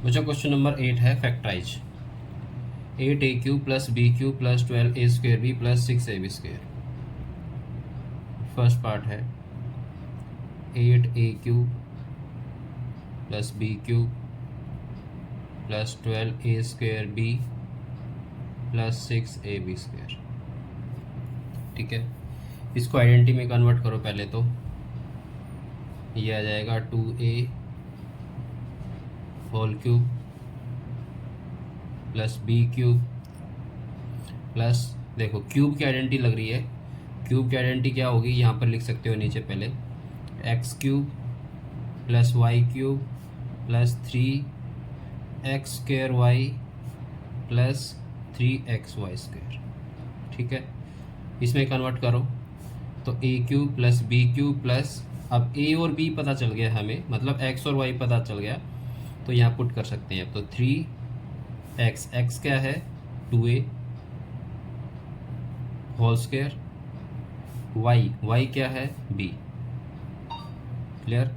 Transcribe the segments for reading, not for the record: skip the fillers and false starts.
बच्चों question number 8 है factorise 8a³ + b³ + 12a² + 6ab²। First part है 8a³ + b³ + 12a² + 6ab²। ठीक है, इसको आइडेंटिटी में कन्वर्ट करो पहले तो ये आ जाएगा 2a whole cube + b³ plus, देखो क्यूब की आइडेंटिटी लग रही है। क्यूब की आइडेंटिटी क्या होगी, यहाँ पर लिख सकते हो नीचे पहले x³ + y³ + 3x² + 3xy²। ठीक है, इसमें कन्वर्ट करो तो a³ + b³ प्लस, अब a और b पता चल गया हमें, मतलब x और y पता चल गया, तो यहाँ पुट कर सकते हैं। तो 3x, x क्या है 2a होल स्क्वायर, y क्या है b, clear,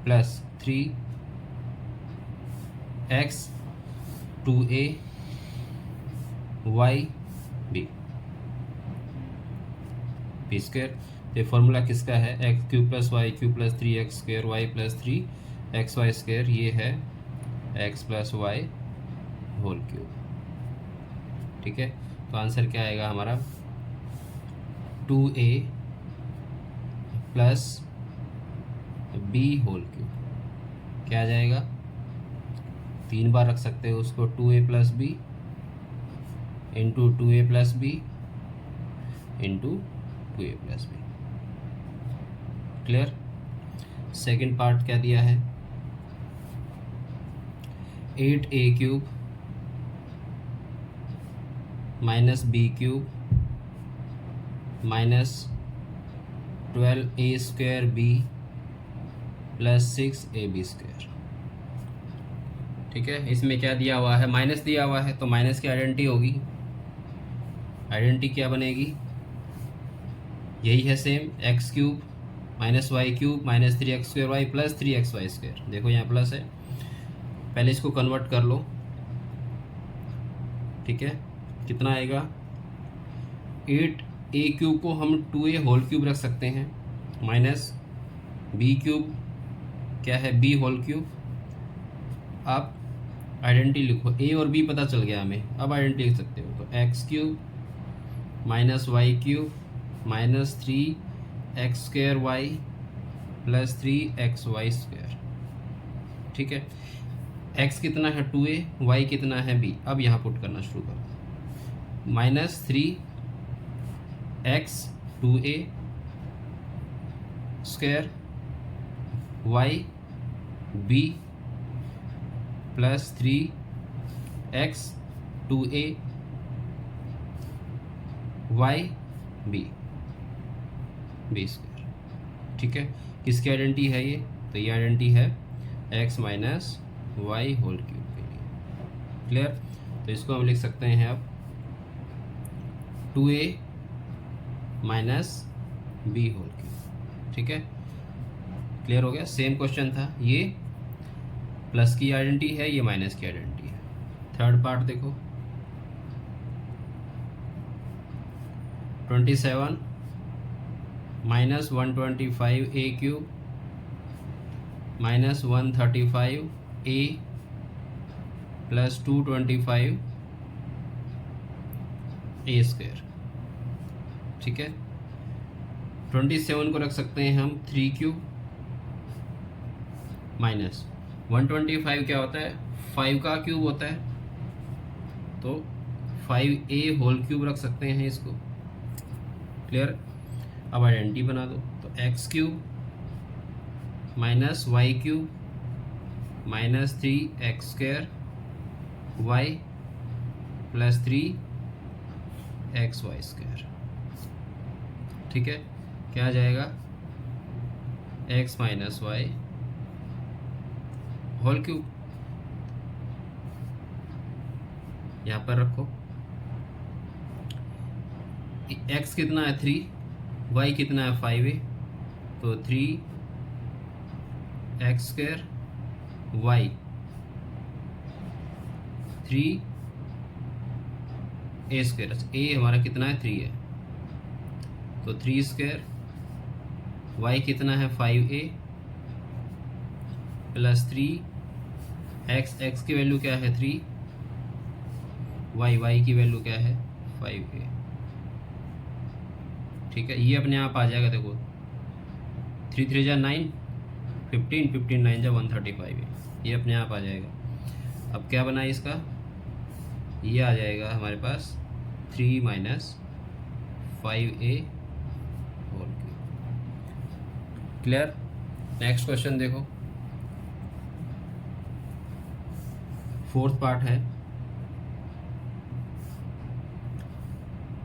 plus 3x 2a y b b²। ये फॉर्मूला किसका है, x³ + y³ + 3x² y + 3xy², ये है x + y होल क्यूब। ठीक है, तो आंसर क्या आएगा हमारा 2a + b होल क्यूब। क्या आ जाएगा, 3 बार रख सकते हो उसको, 2a + b into 2a + b into 2a + b। Clear. Second part क्या दिया है, 8a³ - b³ - 12a² b + 6ab²। ठीक है, इसमें क्या दिया हुआ है, माइनस दिया हुआ है, तो माइनस की आइडेंटिटी होगी, आइडेंटिटी क्या बनेगी, यही है same, x³ - y³ - 3x² y + 3xy²। देखो यहाँ प्लस है, पहले इसको कन्वर्ट कर लो। ठीक है, कितना आएगा, 8a³ को हम 2a होल क्यूब रख सकते हैं, माइनस b³ क्या है b होल क्यूब। आप आइडेंटिटी लिखो, a और b पता चल गया हमें, अब आइडेंटिटी लिख सकते हो, तो x³ - y³ - 3x² y + 3xy²। ठीक है, x कितना है 2a, y कितना है b, अब यहाँ पुट करना शुरू करो, -3x 2a² y b + 3x 2a y b b²। ठीक है, किसकी आइडेंटिटी है ये, तो ये आइडेंटिटी है x - y होल क्यूब के लिए। क्लियर, तो इसको हम लिख सकते हैं अब 2a - b होल क्यूब। ठीक है, क्लियर हो गया। सेम क्वेश्चन था, ये प्लस की आइडेंटिटी है, ये माइनस की आइडेंटिटी है। थर्ड पार्ट देखो, 27 - 125a³ - 135a + 225a²। ठीक है, 27 को रख सकते हैं हम 3³ माइनस 125 क्या होता है 5 का क्यूब होता है, तो 5a होल क्यूब रख सकते हैं इसको। क्लियर, अब आइडेंटिटी बना दो, तो x³ - y³ - 3x² y + 3xy²। ठीक है, क्या आ जाएगा, x - y होल क्यूब, यहाँ पर रखो, x कितना है 3, y कितना है 5a, तो 3x² y 3 ए स्क्वायर। ए हमारा कितना है 3 है, तो 3 स्क्वायर। वाई कितना है 5a प्लस 3 एक्स। एक्स की वैल्यू क्या है 3, वाई की वैल्यू क्या है 5a। ठीक है, ये अपने आप आ जाएगा। देखो 3 3 जा 9, 15 15 9 जा 135 है, ये अपने आप आ जाएगा। अब क्या बना इसका, ये आ जाएगा हमारे पास 3 minus 5a whole cube. Clear. Next question देखो, फोर्थ पार्ट है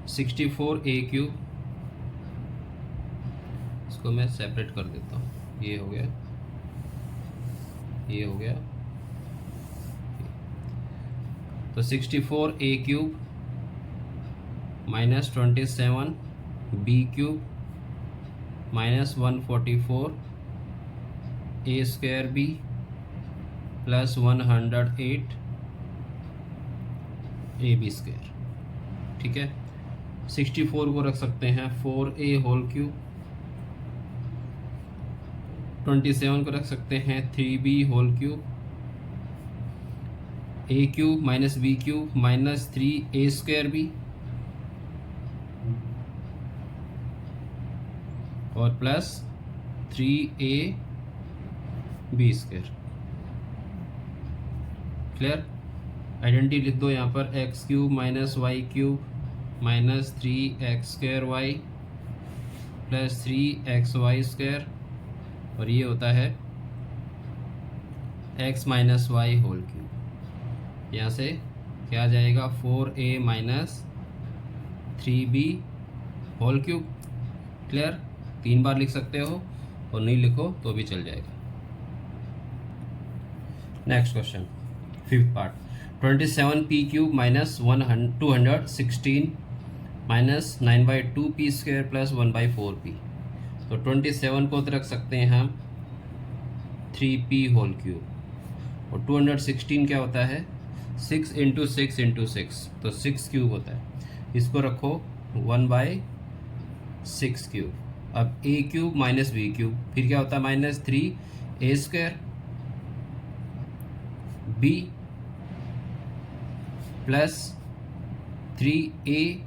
64a क्यूब। इसको मैं सेपरेट कर देता हूँ, ये हो गया, ये हो गया। तो 64a cube minus 27b cube minus 144 a square b plus 108 A B square. ठीक है, 64 को रख सकते हैं 4a होल क्यूब, 27 को रख सकते हैं 3b whole cube, a cube minus b cube minus 3a square b और plus 3a B square. Clear. Identity लिख दो यहाँ पर, X cube minus Y cube minus 3x square Y plus 3x Y square, और ये होता है x minus Y whole cube. यहाँ से क्या आ जाएगा 4a minus 3b whole cube. Clear. 3 बार लिख सकते हो और नहीं लिखो तो भी चल जाएगा। Next question, fifth part, 27p cube minus 216 minus 9/2p square plus 1/4p। तो 27 को तो रख सकते हैं हम 3p होल क्यूब, और 216 क्या होता है 6 इंटू 6 इंटू 6, तो 6 क्यूब होता है। इसको रखो 1/6 क्यूब। अब a cube minus B cube, फिर क्या होता है minus 3a square b plus 3a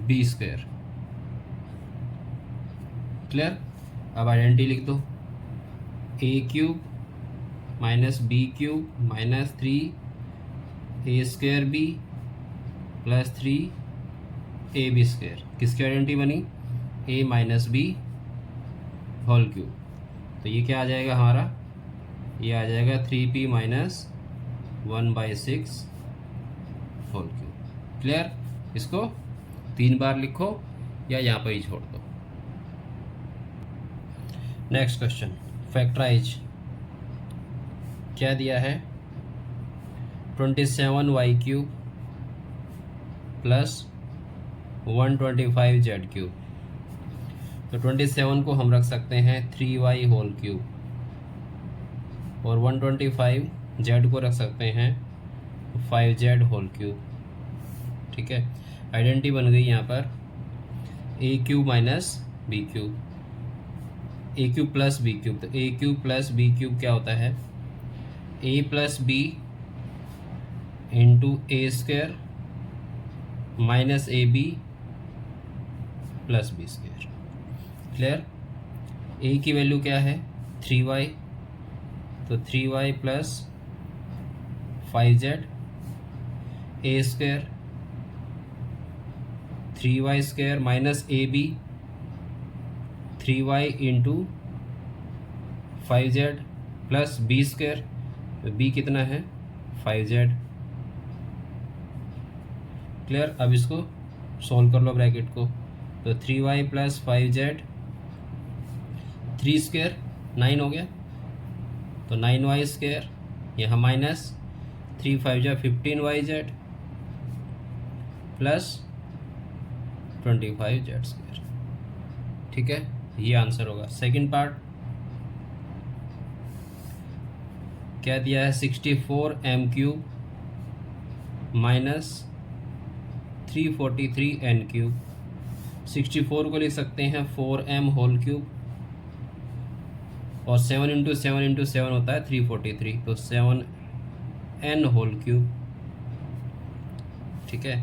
B square. Clear. अब आइडेंटिटी लिख दो, a cube minus B cube minus 3a square b plus 3a B square. किसकी आइडेंटिटी बनी, a minus B whole cube. तो ये क्या आ जाएगा हमारा, ये आ जाएगा 3p minus 1/6 whole cube. Clear. इसको 3 बार लिखो या यहाँ पर ही छोड़ दो। Next question, factorise. क्या दिया है 27y cube plus 125z cube. तो 27 को हम रख सकते हैं 3y होल क्यूब, और 125z को रख सकते हैं 5z होल क्यूब। ठीक है, आइडेंटिटी बन गई यहाँ पर a cube minus B cube, a cube plus B cube. तो a cube plus B cube क्या होता है a plus B into A square minus A B plus B square. Clear. a की वैल्यू क्या है 3y, तो 3y plus 5z, A square 3y square minus A B 3y into 5z plus B square. तो b कितना है 5z। Clear. अब इसको solve कर लो ब्रैकेट को, तो 3y प्लस 5z 3 स्क्वायर 9 हो गया, तो 9y स्क्वायर, यहाँ माइनस 3 5 जा 15yz प्लस 25z स्क्वायर। ठीक है, ये आंसर होगा। सेकंड पार्ट, क्या दिया है 64m³ माइनस 343n³। 64 को लिख सकते हैं 4m³ और 7 इंटू 7 इंटू 7 होता है 343, तो 7n³। ठीक है,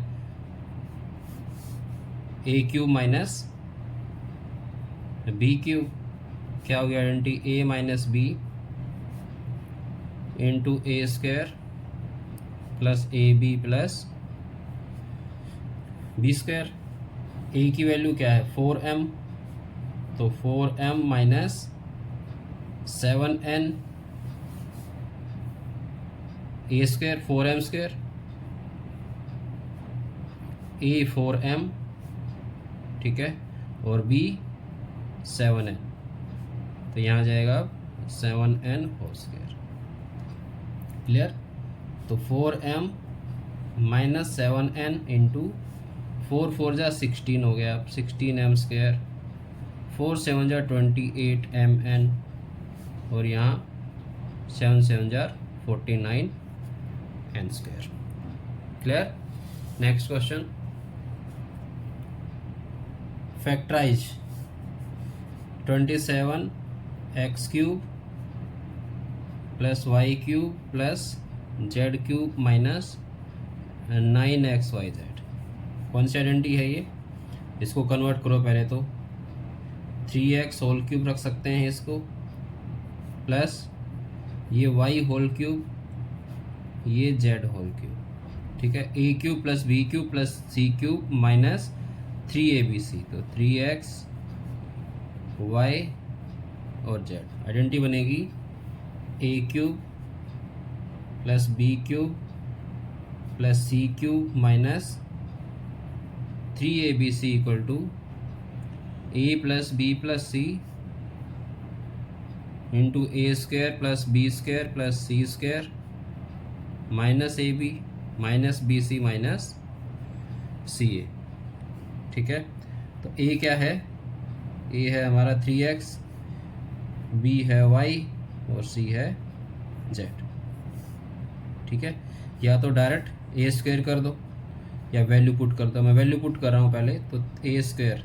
a³ माइनस b³ क्या हो गया identity, a minus B into a² plus ab plus b²। a की वैल्यू क्या है 4m, तो 4m minus 7n a², 4m², a 4m, ठीक है, और b 7n, तो यहाँ जाएगा 7n²। क्लियर। तो 4m माइनस 7n इंटू 4 4 जा 16 हो गया, 16m², 4 7 जा 28mn, और यहाँ 7 7 जा 49n²। Clear. Next question, factorise 27x³ plus y³ plus z³ minus 9xyz। कौन सी आइडेंटिटी है ये, इसको कन्वर्ट करो पहले तो 3x³ रख सकते हैं इसको, प्लस ये y³ ये z³, ठीक है, a³ plus b³ plus c³ minus 3abc, तो 3x y और z। आइडेंटिटी बनेगी a³ plus b³ plus c³ minus 3abc equal to a plus b plus c into a² plus b² plus c² minus ab minus bc minus ca। ठीक है, तो a क्या है, a है हमारा 3x, b है y और c है z। ठीक है, या तो डायरेक्ट a² कर दो या वैल्यू पुट कर दो। मैं वैल्यू पुट कर रहा हूँ पहले, तो a²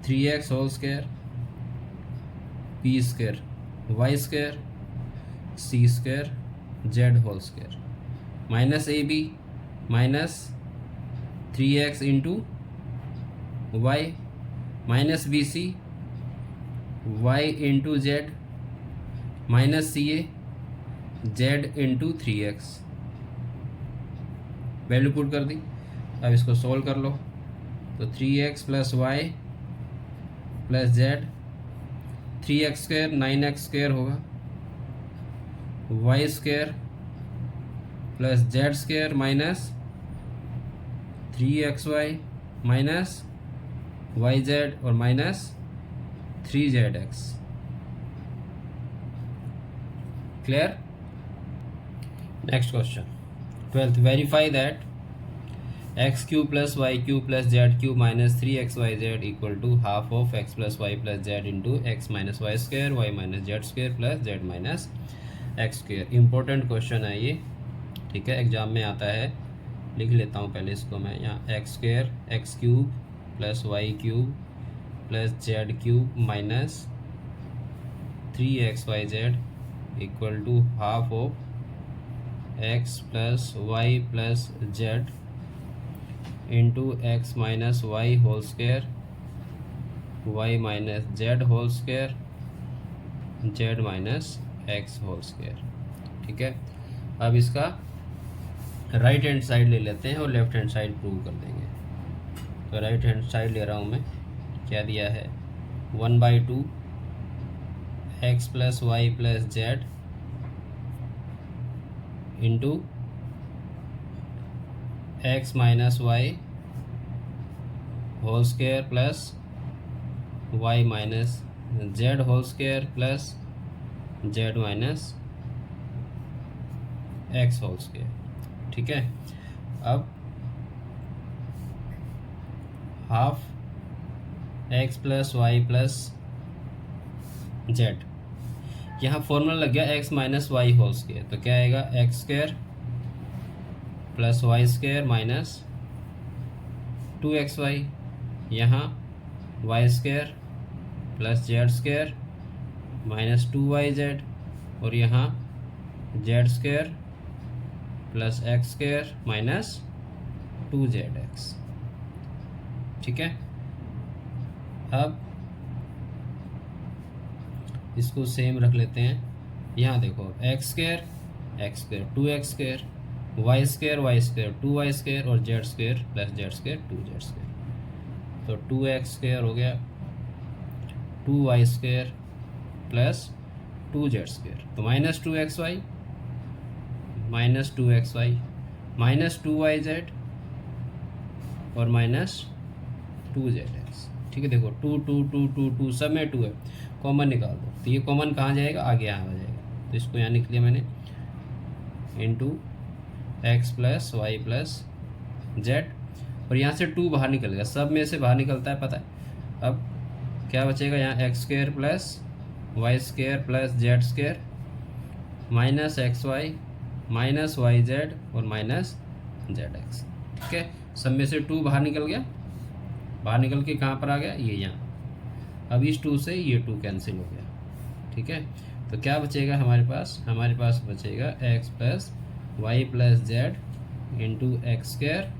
3x² b² y² c² z² minus ab minus 3x into y minus bc y into z minus ca z into 3x। Value put कर दी, अब इसको सोल्व कर लो, तो 3x plus Y plus Z, 3x² 9x² होगा, y² plus z² minus 3xy minus yz और minus 3zx। Clear. Next question 12th, verify that x³ plus y³ plus z³ minus 3xyz equal to half of x plus y plus z into x minus y² y minus z² plus z minus x²। Important question है ये, ठीक है, exam में आता है। लिख लेता हूँ पहले इसको मैं यहाँ, x² x³ plus y³ plus z³ minus 3xyz equal to half of x plus y plus z into x minus y whole square y minus z whole square z minus x whole square. ठीक है, अब इसका right hand side ले लेते हैं और left hand side prove कर देंगे। तो राइट हैंड साइड ले रहा हूँ मैं, क्या दिया है 1/2 x plus Y plus Z into x minus Y whole square plus y minus Z whole square plus z minus x whole square. ठीक है, अब half x plus Y plus Z, यहाँ फॉर्मूला लग गया X minus Y whole square, तो क्या आएगा X square plus Y square minus 2xy, यहाँ Y square plus Z square minus 2yz, और यहाँ Z square plus x square minus 2zx। ठीक है, अब इसको सेम रख लेते हैं। यहाँ देखो x square 2x square, y square 2y square, और z square plus Z square 2z square, तो 2x स्क्वायर हो गया 2y square plus 2z square, तो minus 2xy minus 2xy minus 2yz और माइनस 2zx। ठीक है, देखो 2 2 2 2 2 सब में 2 है, कॉमन निकाल दो, तो ये कॉमन कहाँ जाएगा, आगे यहाँ आ जाएगा, तो इसको यहाँ लिख लिया मैंने into X plus Y plus Z, और यहाँ से 2 बाहर निकल गया, सब में से बाहर निकलता है पता है। अब क्या बचेगा, यहाँ X square plus Y square plus Z square minus X Y minus Y Z और माइनस जेड एक्स। ठीक है, सब में से 2 बाहर निकल गया, बाहर निकल के कहाँ पर आ गया, ये यहाँ। अब इस 2 से ये 2 कैंसिल हो गया। ठीक है, तो क्या बचेगा हमारे पास बचेगा X plus Y plus Z into X square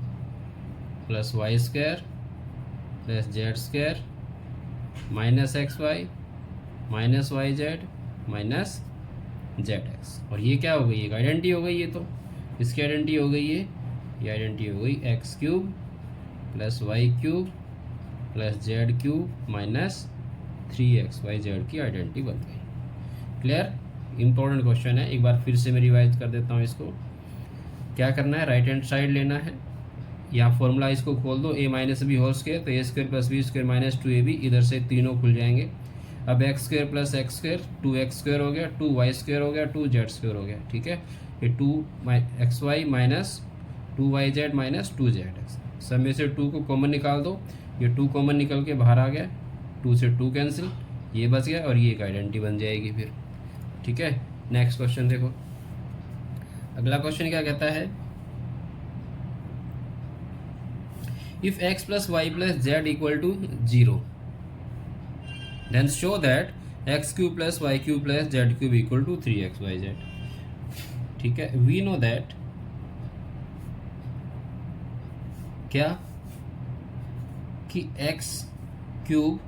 plus Y square plus Z square minus X Y minus Y Z minus Z X, और ये क्या हो गई, एक आइडेंटिटी हो गई, ये तो इसकी आइडेंटिटी हो गई, ये आइडेंटिटी हो गई X cube plus Y cube plus Z cube minus 3xy Z की आइडेंटिटी बन गई। क्लियर, इंपॉर्टेंट क्वेश्चन है, एक बार फिर से मैं रिवाइज कर देता हूँ इसको। क्या करना है, राइट हैंड साइड लेना है, यहाँ फॉर्मूला इसको खोल दो, a minus B whole square, तो a square plus B square minus 2ab, इधर से तीनों खुल जाएंगे। अब x square plus x square 2x square हो गया, 2y स्क्वायर हो गया, 2z स्क्वायर हो गया। ठीक है, ये 2xy minus 2yz minus 2zx, सब में से 2 को कॉमन निकाल दो, ये 2 कॉमन निकल के बाहर आ गया, 2 से 2 कैंसिल, ये बच गया, और ये एक आइडेंटिटी बन जाएगी फिर। ठीक है, नेक्स्ट क्वेश्चन देखो, अगला क्वेश्चन क्या कहता है, if x plus Y plus Z equal to 0 then show that x cube plus y cube plus z cube equal to 3xyz। ठीक है, we know that क्या कि x cube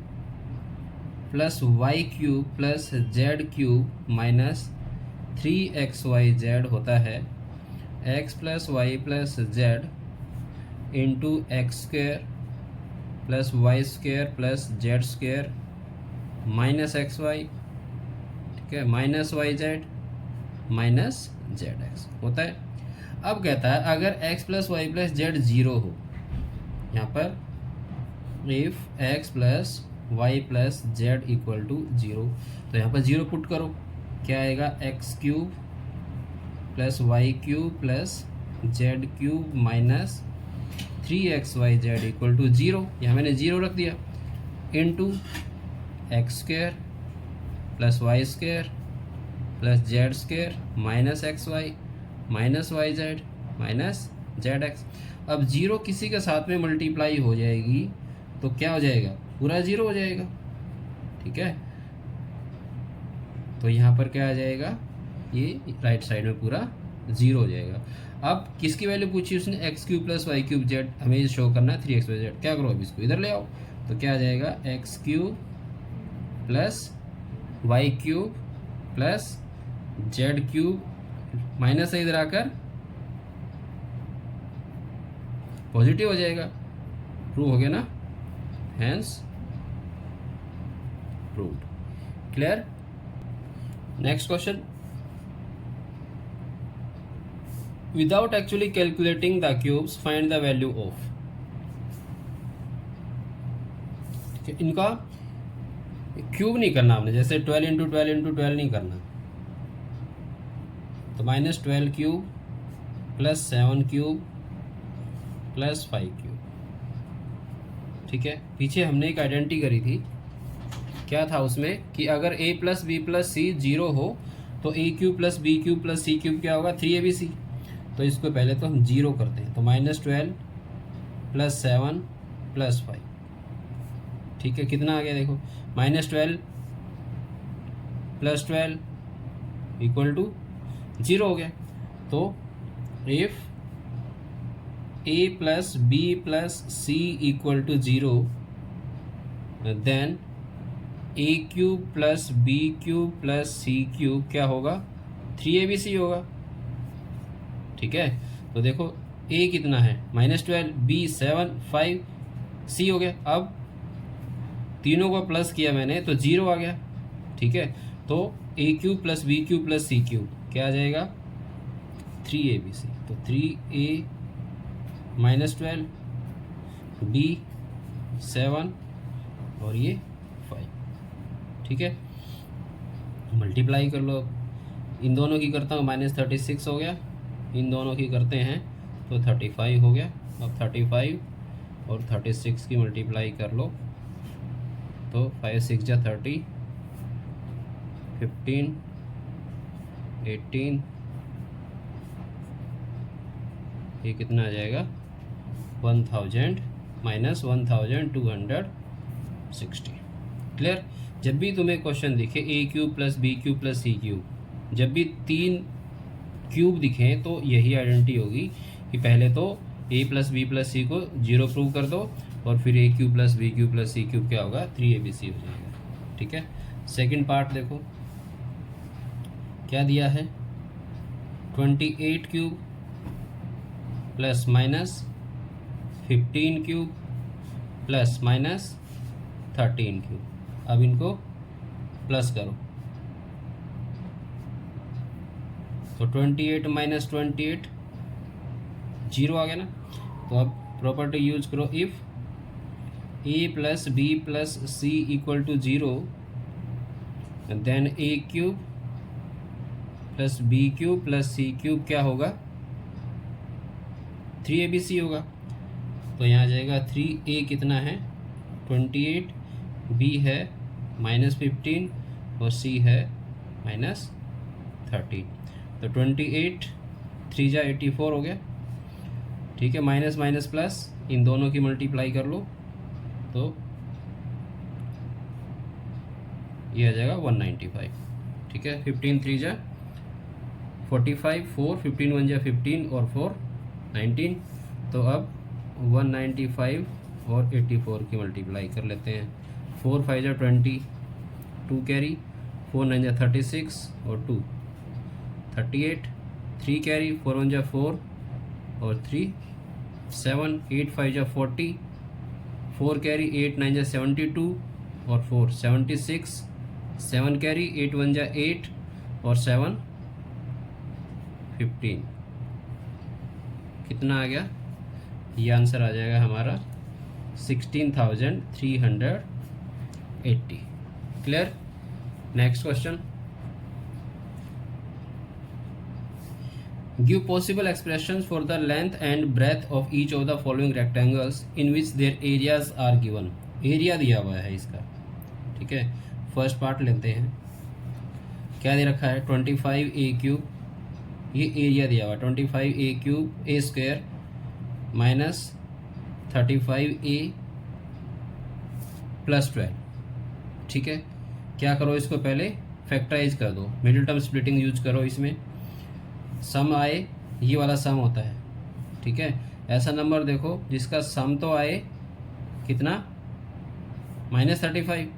plus Y cube plus Z cube minus 3xyz होता है x plus Y plus Z into X square plus Y square plus Z square minus X Y. ठीक है, minus Y Z minus Z X होता है। अब कहता है अगर x plus Y plus Z 0 हो, यहाँ पर if x plus Y plus Z equal to 0, तो यहाँ पर 0 पुट करो, क्या आएगा, X cube plus Y cube plus Z cube minus 3xyz equal to 0, यहाँ मैंने 0 रख दिया, into X square plus Y square plus Z square minus X Y minus Y Z minus Z X. अब 0 किसी के साथ में मल्टीप्लाई हो जाएगी तो क्या हो जाएगा, पूरा 0 हो जाएगा। ठीक है, तो यहाँ पर क्या आ जाएगा, ये राइट साइड में पूरा 0 हो जाएगा। अब किसकी वैल्यू पूछी उसने, X cube plus Y cube Z, हमें शो करना है 3xyz। क्या करो, अब इसको इधर ले आओ, तो क्या आ जाएगा, X cube plus Y cube plus Z cube minus है, इधर आकर पॉजिटिव हो जाएगा, प्रूव हो गया ना, hence proved. Clear, next question, without actually calculating the cubes find the value of. इनका क्यूब नहीं करना हमने, जैसे 12 इंटू 12 इंटू 12 नहीं करना, तो minus 12 cube plus 7 cube plus 5 cube. ठीक है, पीछे हमने एक आइडेंटिटी करी थी, क्या था उसमें कि अगर a plus B plus c zero हो तो a cube plus B cube plus C cube क्या होगा 3abc। तो इसको पहले तो हम जीरो करते हैं, तो -12 + 7 + 5, ठीक है, कितना आ गया देखो, -12 + 12 = 0 हो गया। तो if a plus B plus C = 0 then A cube plus B cube plus C cube क्या होगा 3abc होगा, ठीक है। तो देखो a कितना है -12, b 7, 5, c हो गया। अब तीनों को प्लस किया मैंने तो 0 आ गया, ठीक है। तो a cube plus B cube plus C cube क्या आ जाएगा 3abc। तो 3a -12 b 7 और ये 5, ठीक है। मल्टीप्लाई कर लो, इन दोनों की करता हूँ -36 हो गया, इन दोनों की करते हैं तो 35 हो गया। अब 35 और 36 की मल्टीप्लाई कर लो तो 5 6 जा 30, 15, 18, ये कितना आ जाएगा 1000 -1260। क्लियर। जब भी तुम्हें क्वेश्चन दिखे a cube plus B cube plus C cube, जब भी 3 क्यूब दिखें तो यही आइडेंटिटी होगी कि पहले तो a plus B plus c को 0 प्रूव कर दो और फिर a cube plus B cube plus C cube क्या होगा 3abc हो जाएगा, ठीक है। सेकंड पार्ट देखो क्या दिया है 28 cube plus minus 15 cube plus minus 13 cube. अब इनको प्लस करो तो 28 - 28 0 आ गया ना। तो अब प्रॉपर्टी यूज करो, if a plus B plus C = 0 then A cube plus B cube plus C cube क्या होगा 3abc होगा। तो यहाँ आ जाएगा 3a कितना है 28, b है -15 और c है -13। तो 28 3 जा 84 हो गया, ठीक है। माइनस माइनस प्लस इन दोनों की मल्टीप्लाई कर लो तो ये आ जाएगा 195, ठीक है। 15 3 जा 45, 4 15 1 जा 15 और 4 19। तो अब 195 और 84 की मल्टीप्लाई कर लेते हैं। 4 5 जा 20, 2 कैरी, 4 9 जा 36 और 2 38, 3 कैरी, 4 1 जा 4 और 3 7, 8 5 जा 40, 4 कैरी, 8 9 जा 72 और 4 76, 7 कैरी, 8 1 जा 8 और 7 15। कितना आ गया, ये आंसर आ जाएगा हमारा 16,380। Clear. Next question, give possible expressions for the length and breadth of each of the following rectangles in which their areas are given. Area दिया हुआ है इसका, ठीक है। फर्स्ट पार्ट लेते हैं, क्या दे रखा है 25a³ ये एरिया दिया हुआ है 25a³ a² -35a + 12, ठीक है। क्या करो, इसको पहले फैक्टराइज कर दो, मिडिल टर्म स्प्लिटिंग यूज करो। इसमें सम आए, ये वाला सम होता है, ठीक है। ऐसा नंबर देखो जिसका सम तो आए कितना -35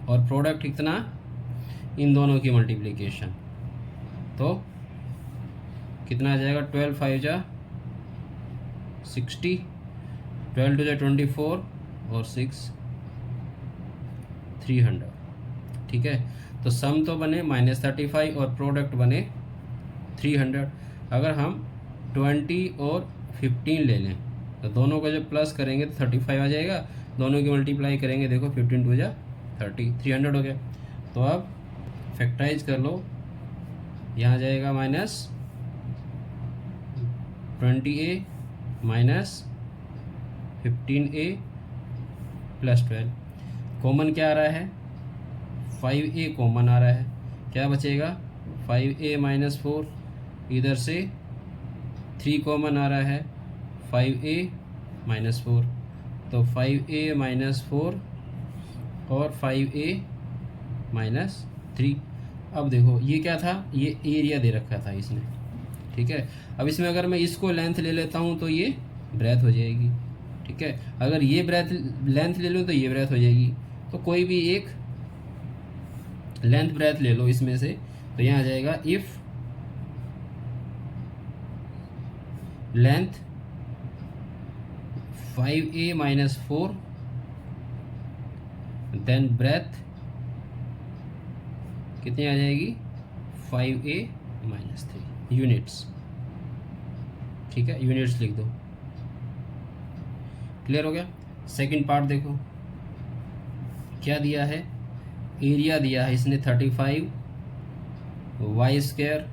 और प्रोडक्ट कितना इन दोनों की मल्टीप्लिकेशन, तो कितना आ जाएगा 12 5 जा 60, 12 2 जा 24 और 6 300, ठीक है। तो सम तो बने -35 और प्रोडक्ट बने 300। अगर हम 20 और 15 ले लें तो दोनों को जब प्लस करेंगे तो 35 आ जाएगा, दोनों की मल्टीप्लाई करेंगे देखो 15 2 जा 30, 300 हो गया। तो अब फैक्टराइज कर लो, यहाँ जाएगा -20a -15a प्लस 12। कॉमन क्या आ रहा है, 5a कॉमन आ रहा है, क्या बचेगा 5a माइनस 4, इधर से 3 कॉमन आ रहा है 5a माइनस 4, तो 5a माइनस 4 और 5a माइनस 3। अब देखो ये क्या था, ये एरिया दे रखा था इसने, ठीक है। अब इसमें अगर मैं इसको लेंथ ले लेता हूँ तो ये ब्रेथ हो जाएगी, ठीक है। अगर ये ब्रेथ लेंथ ले लूँ तो ये ब्रेथ हो जाएगी। तो कोई भी एक लेंथ ब्रेथ ले लो इसमें से, तो यहाँ आ जाएगा if length 5a minus 4 then breadth कितनी आ जाएगी 5a माइनस 3 यूनिट्स, ठीक है। यूनिट्स लिख दो, क्लियर हो गया। सेकंड पार्ट देखो क्या दिया है, एरिया दिया है इसने 35 Y square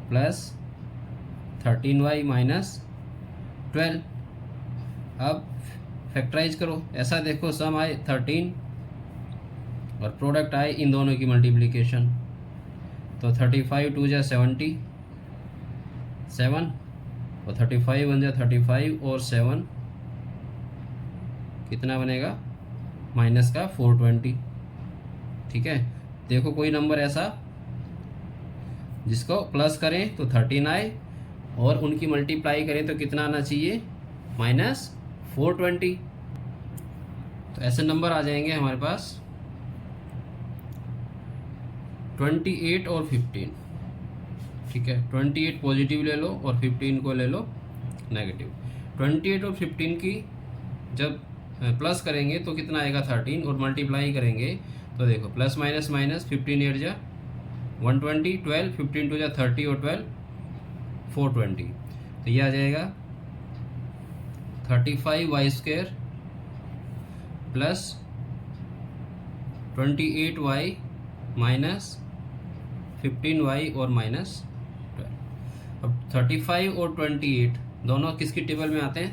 plus 13y minus 12। अब फैक्टराइज करो, ऐसा देखो सम आए 13 और प्रोडक्ट आए इन दोनों की मल्टीप्लिकेशन, तो 35 2 जा 70 7 और 35 बन जाए 35 और 7 कितना बनेगा माइनस का 420, ठीक है। देखो कोई नंबर ऐसा जिसको प्लस करें तो 13 आए और उनकी मल्टीप्लाई करें तो कितना आना चाहिए माइनस 420। तो ऐसे नंबर आ जाएंगे हमारे पास 28 और 15, ठीक है। 28 पॉजिटिव ले लो और 15 को ले लो नेगेटिव। 28 और 15 की जब प्लस करेंगे तो कितना आएगा 13 और मल्टीप्लाई करेंगे तो देखो प्लस माइनस माइनस 15 8 जा 120 12 15 2 जा 30 और 12 420, तो ये आ जाएगा 35 Y square plus 28 Y minus 15 Y और माइनस 12। अब 35 और 28 दोनों किसकी टेबल में आते हैं,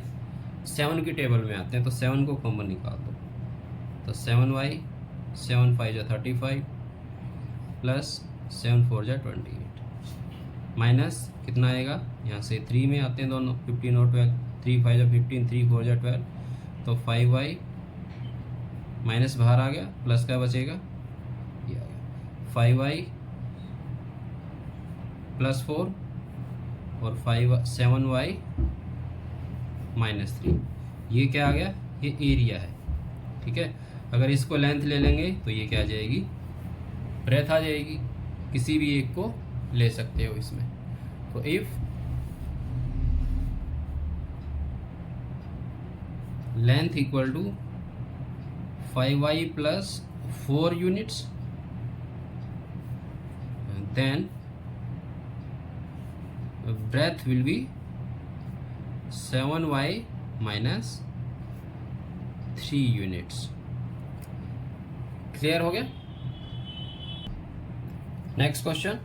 7 की टेबल में आते हैं, तो 7 को कॉमन निकाल दो, तो 7y 7 5 जा 35 प्लस 7 4 जा 28 माइनस कितना आएगा, यहाँ से 3 में आते हैं दोनों 15 और 12, 3 5 जा 15 3 4 जा 12, तो 5y माइनस बाहर आ गया प्लस क्या बचेगा ये आ गया 5y प्लस 4 और 7y माइनस 3, ये क्या आ गया, ये एरिया है, ठीक है। अगर इसको लेंथ ले लेंगे तो ये क्या आ जाएगी ब्रेथ आ जाएगी, किसी भी एक को ले सकते हो इसमें। तो if length equal to 5y plus 4 units then breadth will be 7y minus 3 units। Clear हो गया। Next question,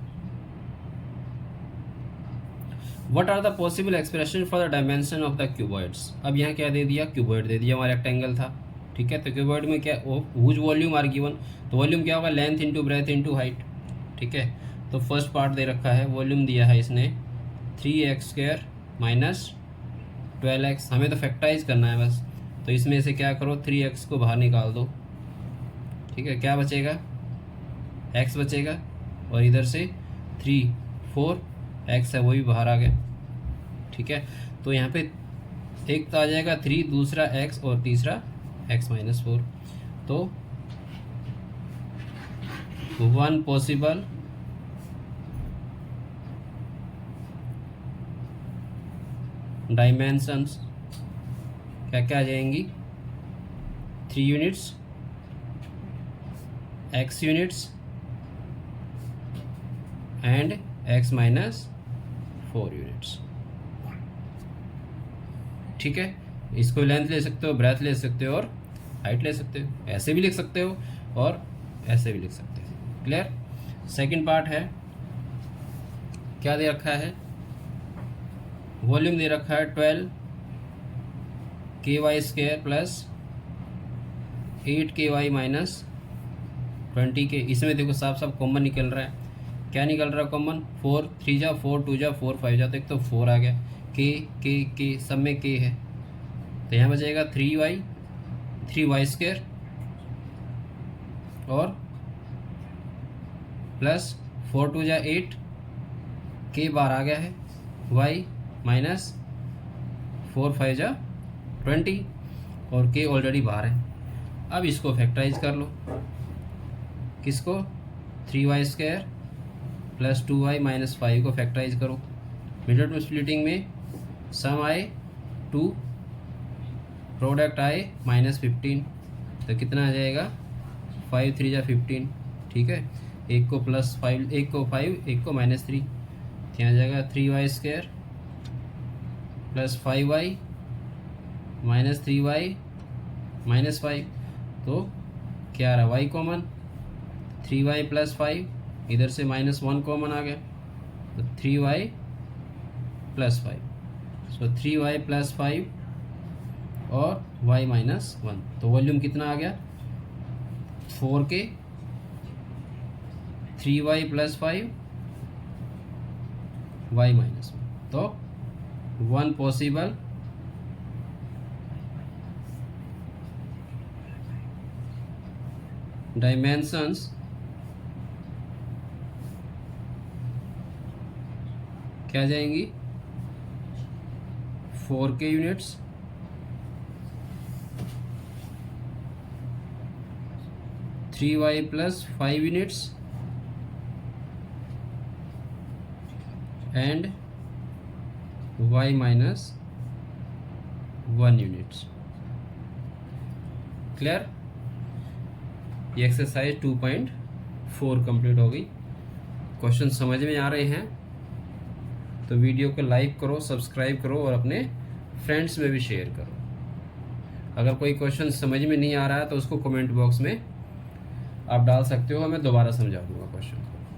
what are the possible expression for the dimension of the cuboids. अब यहाँ क्या दे दिया, क्यूबॉइड दे दिया, हमारा रेक्टेंगल था, ठीक है। तो क्यूबॉइड में क्या हुज वॉल्यूम आर गिवन, तो वॉल्यूम क्या होगा length into breadth into height, ठीक है। तो फर्स्ट पार्ट दे रखा है, वॉल्यूम दिया है इसने 3x स्क्वायर माइनस 12x, हमें तो फैक्टराइज करना है बस, तो इसमें से क्या करो 3x को बाहर निकाल दो, ठीक है। क्या बचेगा x बचेगा और इधर से 3 4x है वो भी बाहर आ गया, ठीक है। तो यहाँ पे एक तो आ जाएगा 3, दूसरा x और तीसरा x माइनस 4। तो वन पॉसिबल डायमेंशंस क्या क्या आ जाएंगी 3 units, x units and x minus 4 units, ठीक है। इसको लेंथ ले सकते हो, ब्रेथ ले सकते हो और हाइट ले सकते हो, ऐसे भी लिख सकते हो और ऐसे भी लिख सकते हो, क्लियर। सेकंड पार्ट है, क्या दे रखा है, वॉल्यूम दे रखा है 12 ky square plus 8ky minus 20k। इसमें देखो साफ साफ कॉमन निकल रहा है। क्या निकल रहा है कॉमन? 4 3 जा 4 2 जा 4 5 जा, तो एक तो 4 आ गया। के सब में k है, तो यहाँ बचेगा 3y स्क्वायर और प्लस 4 2 जा 8, k बार आ गया है, y माइनस 4 5 जा 20 और k ऑलरेडी बाहर है। अब इसको फैक्टराइज कर लो। किसको? 3y square plus 2y minus 5 को फैक्टराइज करो। मिडल टर्म स्प्लिटिंग में सम आए 2, प्रोडक्ट आए माइनस 15, तो कितना आ जाएगा? 5 3 जा 15। ठीक है, एक को प्लस 5, एक को 5, एक को माइनस 3, यहाँ आ जाएगा 3y square plus 5y minus 3y minus 5। तो क्या आ रहा? y कॉमन, 3y प्लस 5, इधर से माइनस 1 कॉमन आ गया, तो 3y प्लस 5। सो 3y प्लस 5 और y माइनस 1, तो वॉल्यूम कितना आ गया? 4k 3y plus 5 y minus 1। तो 1 पॉसिबल डायमेंशंस क्या जाएंगी? 4k units, 3y plus 5 units and y minus 1 units. Clear? ये एक्सरसाइज 2.4 कंप्लीट हो गई। क्वेश्चन समझ में आ रहे हैं तो वीडियो को लाइक करो, सब्सक्राइब करो और अपने फ्रेंड्स में भी शेयर करो। अगर कोई क्वेश्चन समझ में नहीं आ रहा है तो उसको कमेंट बॉक्स में आप डाल सकते हो, मैं दोबारा समझा दूंगा क्वेश्चन को।